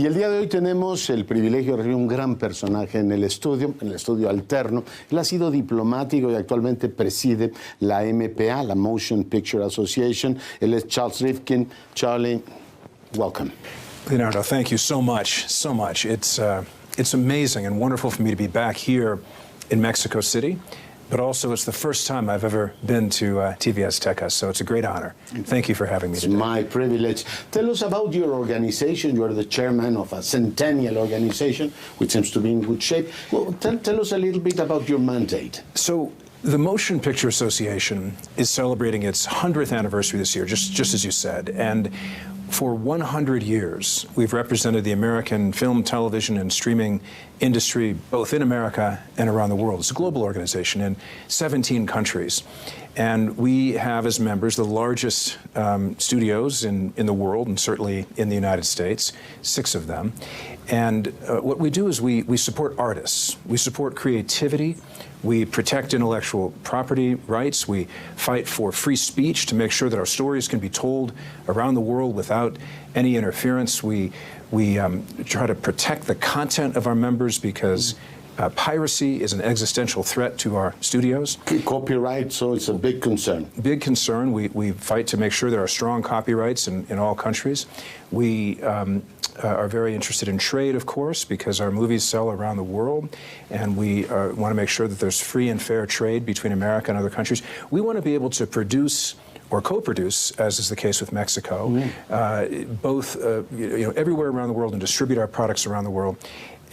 Y el día de hoy tenemos el privilegio de recibir un gran personaje en el estudio alterno. Él ha sido diplomático y actualmente preside la MPA, la Motion Picture Association. Él es Charles Rivkin. Charlie, welcome. Leonardo, thank you so much, so much. It's amazing and wonderful for me to be back here in Mexico City, but also it's the first time I've ever been to TV Azteca, so it's a great honor. Thank you for having me today. It's my privilege. Tell us about your organization. You are the chairman of a centennial organization, which seems to be in good shape. Well, tell us a little bit about your mandate. So, the Motion Picture Association is celebrating its 100th anniversary this year, just as you said, and for 100 years, we've represented the American film, television, and streaming industry, both in America and around the world. It's a global organization in 17 countries. And we have as members the largest studios in the world, and certainly in the United States, 6 of them. And what we do is we support artists. We support creativity. We protect intellectual property rights. We fight for free speech to make sure that our stories can be told around the world without any interference. We try to protect the content of our members because piracy is an existential threat to our studios. Copyright, so it's a big concern. Big concern. We fight to make sure there are strong copyrights in all countries. We are very interested in trade, of course, because our movies sell around the world, and we want to make sure that there's free and fair trade between America and other countries. We want to be able to produce or co-produce, as is the case with Mexico, both everywhere around the world and distribute our products around the world.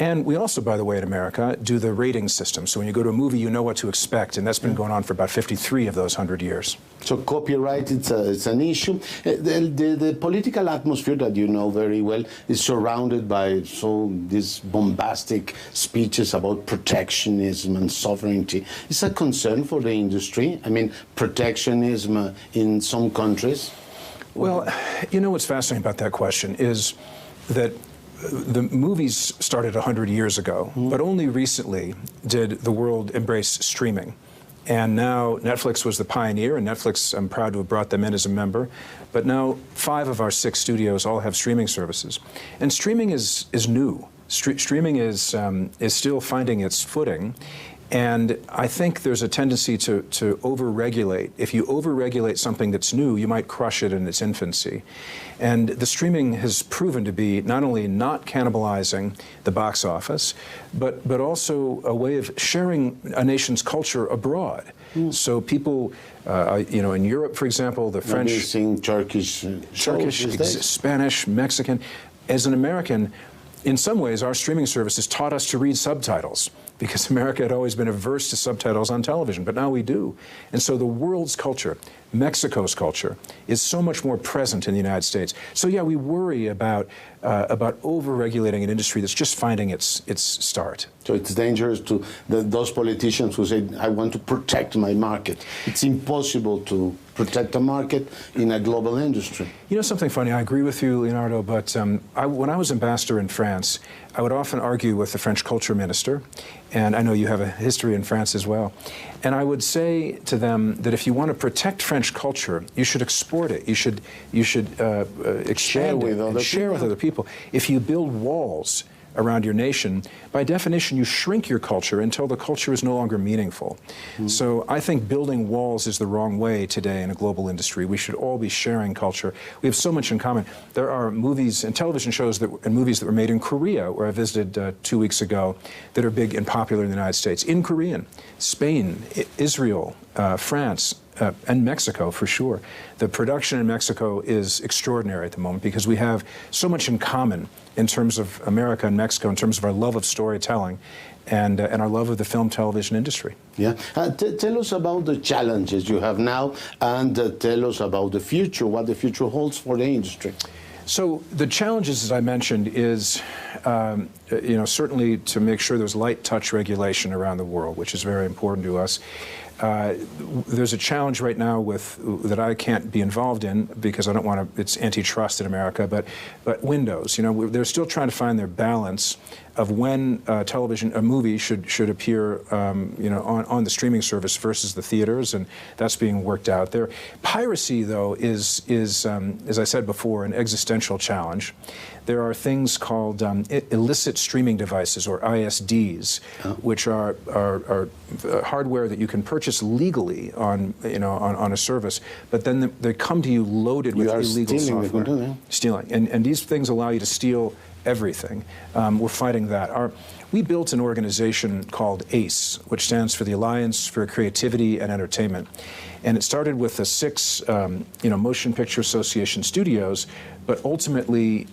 And we also, by the way, in America, do the rating system. So when you go to a movie, you know what to expect, and that's been going on for about 53 of those 100 years. So copyright, it's an issue. The political atmosphere that you know very well is surrounded by these bombastic speeches about protectionism and sovereignty. Is that a concern for the industry? I mean, protectionism in some countries? Well, you know what's fascinating about that question is that the movies started 100 years ago, but only recently did the world embrace streaming. And now Netflix was the pioneer, and Netflix, I'm proud to have brought them in as a member. But now 5 of our 6 studios all have streaming services. And streaming is new. Streaming is still finding its footing. And I think there's a tendency to over-regulate. If you over-regulate something that's new, you might crush it in its infancy. And the streaming has proven to be not only not cannibalizing the box office, but also a way of sharing a nation's culture abroad. So people, in Europe, for example, the French... Turkish, Spanish, Mexican. As an American, in some ways, our streaming services taught us to read subtitles, because America had always been averse to subtitles on television, but now we do. And so the world's culture, Mexico's culture, is so much more present in the United States. So yeah, we worry about over-regulating an industry that's just finding its start. So it's dangerous to those politicians who say, I want to protect my market. It's impossible to protect a market in a global industry. You know something funny, I agree with you, Leonardo, but when I was ambassador in France, I would often argue with the French culture minister, and I know you have a history in France as well, and I would say to them that if you want to protect French culture, you should export it. You should expand it and share with other people. If you build walls around your nation, by definition, you shrink your culture until the culture is no longer meaningful. So I think building walls is the wrong way today in a global industry. We should all be sharing culture. We have so much in common. There are movies and television shows and movies that were made in Korea, where I visited 2 weeks ago, that are big and popular in the United States, in Korean, Spain, Israel, France, and Mexico, for sure. The production in Mexico is extraordinary at the moment because we have so much in common in terms of America and Mexico, in terms of our love of storytelling and our love of the film television industry. Yeah. Tell us about the challenges you have now, and tell us about the future, what the future holds for the industry. So the challenges, as I mentioned, is certainly to make sure there's light touch regulation around the world, which is very important to us. There's a challenge right now that I can't be involved in because I don't want to. It's antitrust in America, but windows. They're still trying to find their balance of when a movie should appear, on the streaming service versus the theaters, and that's being worked out there. Piracy, though, is as I said before, an existential challenge. There are things called illicit streaming devices, or ISDs, which are hardware that you can purchase legally on a service, but then they come to you loaded with illegal software. Stealing, and these things allow you to steal everything. We're fighting that. We built an organization called ACE, which stands for the Alliance for Creativity and Entertainment, and it started with the 6 Motion Picture Association studios, but ultimately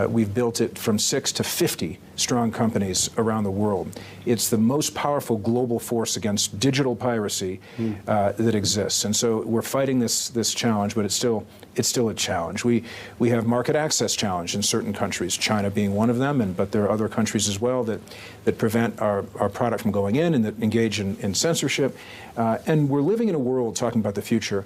we've built it from 6 to 50 strong companies around the world. It's the most powerful global force against digital piracy that exists, and so we're fighting this challenge, but it's still a challenge. We have market access challenge in certain countries, China being one of them, but there are other countries as well that prevent our product from going in and that engage in censorship. And we're living in a world, talking about the future,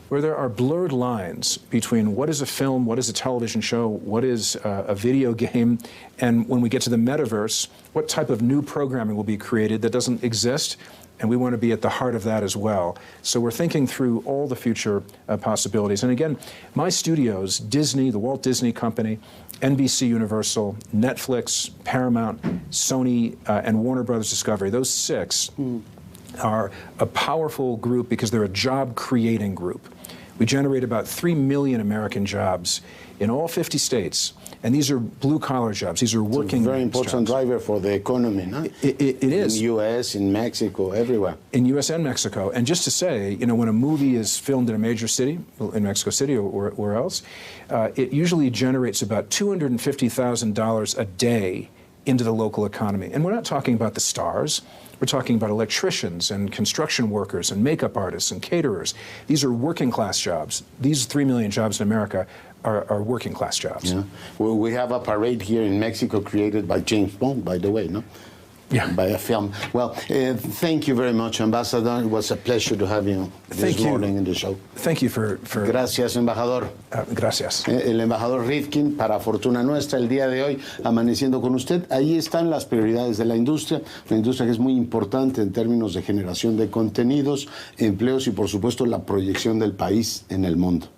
where there are blurred lines between what is a film, what is a television show, what is a video game, and when we get to the metaverse, what type of new programming will be created that doesn't exist, and we want to be at the heart of that as well. So we're thinking through all the future possibilities. And again, my studios, Disney, the Walt Disney Company, NBC Universal, Netflix, Paramount, Sony, and Warner Brothers Discovery, those 6 are a powerful group because they're a job-creating group. We generate about 3 million American jobs in all 50 states, and these are blue-collar jobs. These are working jobs. It's a very important driver for the economy, no? It is. In the U.S., in Mexico, everywhere. In U.S. and Mexico. And just to say, when a movie is filmed in a major city, in Mexico City or where else, it usually generates about $250,000 a day into the local economy. And we're not talking about the stars. We're talking about electricians and construction workers and makeup artists and caterers. These are working class jobs. These 3 million jobs in America are working class jobs. Yeah. Well, we have a parade here in Mexico created by James Bond, by the way, no? Yeah. By a film. Well, thank you very much, Ambassador. It was a pleasure to have you this morning in the show. Thank you for... Gracias, embajador. Gracias. El embajador Rivkin, para fortuna nuestra, el día de hoy, amaneciendo con usted. Ahí están las prioridades de la industria, una industria que es muy importante en términos de generación de contenidos, empleos y, por supuesto, la proyección del país en el mundo.